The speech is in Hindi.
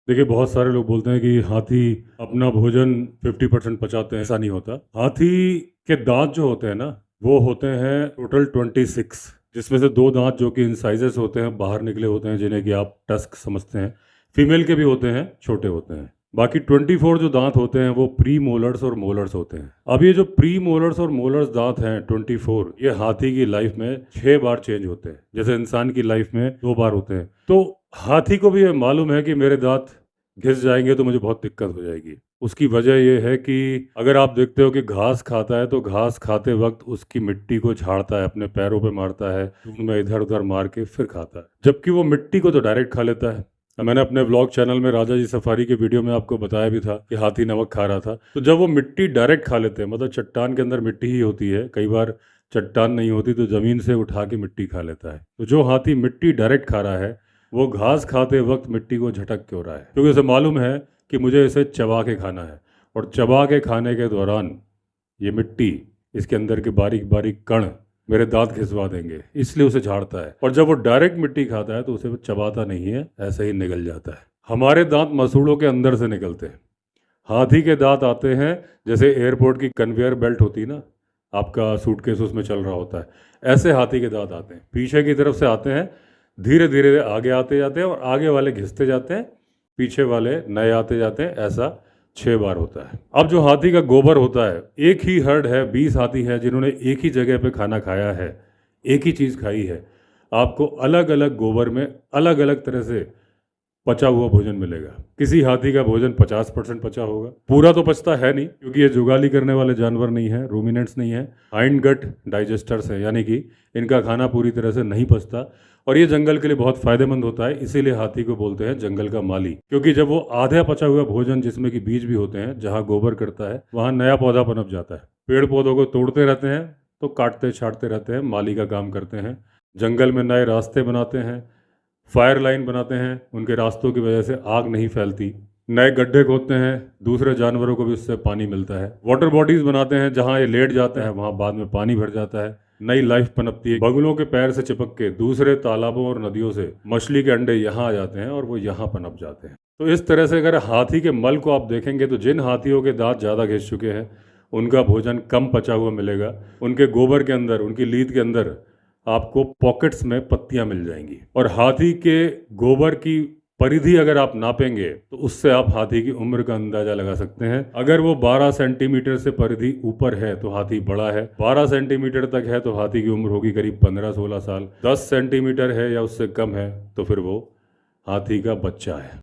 देखिए, बहुत सारे लोग बोलते हैं कि हाथी अपना भोजन 50% पचाते हैं। ऐसा नहीं होता। हाथी के दांत जो होते हैं ना, वो होते हैं टोटल 26, जिसमें से 2 दांत जो कि इंसाइजेस होते हैं, बाहर निकले होते हैं, जिन्हें कि आप टस्क समझते हैं। फीमेल के भी होते हैं, छोटे होते हैं। बाकी 24 जो दांत होते हैं वो प्री मोलर्स और मोलर्स होते हैं। अब ये जो प्री मोलर्स और मोलर्स दांत हैं 24, ये हाथी की लाइफ में 6 बार चेंज होते हैं, जैसे इंसान की लाइफ में 2 बार होते हैं। तो हाथी को भी ये मालूम है कि मेरे दांत घिस जाएंगे तो मुझे बहुत दिक्कत हो जाएगी। उसकी वजह ये है कि अगर आप देखते हो कि घास खाता है तो घास खाते वक्त उसकी मिट्टी को झाड़ता है, अपने पैरों पे मारता है, सूंड में इधर उधर मार के फिर खाता है, जबकि वो मिट्टी को तो डायरेक्ट खा लेता है। मैंने अपने व्लॉग चैनल में राजा जी सफारी के वीडियो में आपको बताया भी था कि हाथी नमक खा रहा था। तो जब वो मिट्टी डायरेक्ट खा लेते हैं, मतलब चट्टान के अंदर मिट्टी ही होती है, कई बार चट्टान नहीं होती तो जमीन से उठा के मिट्टी खा लेता है। तो जो हाथी मिट्टी डायरेक्ट खा रहा है वो घास खाते वक्त मिट्टी को झटक क्यों रहा है? क्योंकि उसे मालूम है कि मुझे इसे चबा के खाना है, और चबा के खाने के दौरान ये मिट्टी, इसके अंदर के बारीक बारीक कण मेरे दांत घिसवा देंगे, इसलिए उसे झाड़ता है। और जब वो डायरेक्ट मिट्टी खाता है तो उसे वो चबाता नहीं है, ऐसे ही निगल जाता है। हमारे दांत मसूड़ों के अंदर से निकलते हैं। हाथी के दांत आते हैं जैसे एयरपोर्ट की कन्वेयर बेल्ट होती है ना, आपका सूटकेस उसमें चल रहा होता है, ऐसे हाथी के दांत आते हैं, पीछे की तरफ से आते हैं, धीरे धीरे आगे आते जाते हैं, और आगे वाले घिसते जाते हैं, पीछे वाले नए आते जाते हैं। ऐसा 6 बार होता है। अब जो हाथी का गोबर होता है, एक ही हर्ड है, 20 हाथी है जिन्होंने एक ही जगह पे खाना खाया है, एक ही चीज़ खाई है। आपको अलग अलग गोबर में अलग अलग तरह से पचा हुआ भोजन मिलेगा। किसी हाथी का भोजन 50% पचा होगा, पूरा तो पचता है नहीं, क्योंकि ये जुगाली करने वाले जानवर नहीं है, रूमिनेंट्स नहीं है, हाइंड गट डाइजेस्टर्स है, यानी कि इनका खाना पूरी तरह से नहीं पचता। और ये जंगल के लिए बहुत फायदेमंद होता है, इसीलिए हाथी को बोलते हैं जंगल का माली। क्योंकि जब वो आधा पचा हुआ भोजन, जिसमें कि बीज भी होते हैं, जहाँ गोबर करता है वहाँ नया पौधा पनप जाता है। पेड़ पौधों को तोड़ते रहते हैं तो काटते छाटते रहते हैं, माली का काम करते हैं। जंगल में नए रास्ते बनाते हैं, फायर लाइन बनाते हैं, उनके रास्तों की वजह से आग नहीं फैलती। नए गड्ढे खोदते हैं, दूसरे जानवरों को भी उससे पानी मिलता है। वाटर बॉडीज बनाते हैं, जहाँ ये लेट जाते हैं वहाँ बाद में पानी भर जाता है, नई लाइफ पनपती है। बगुलों के पैर से चिपक के दूसरे तालाबों और नदियों से मछली के अंडे यहाँ आ जाते हैं और वो यहाँ पनप जाते हैं। तो इस तरह से अगर हाथी के मल को आप देखेंगे तो जिन हाथियों के दांत ज़्यादा घिस चुके हैं उनका भोजन कम पचा हुआ मिलेगा। उनके गोबर के अंदर, उनकी लीद के अंदर आपको पॉकेट्स में पत्तियां मिल जाएंगी। और हाथी के गोबर की परिधि अगर आप नापेंगे तो उससे आप हाथी की उम्र का अंदाजा लगा सकते हैं। अगर वो 12 सेंटीमीटर से परिधि ऊपर है तो हाथी बड़ा है, 12 सेंटीमीटर तक है तो हाथी की उम्र होगी करीब 15-16 साल, 10 सेंटीमीटर है या उससे कम है तो फिर वो हाथी का बच्चा है।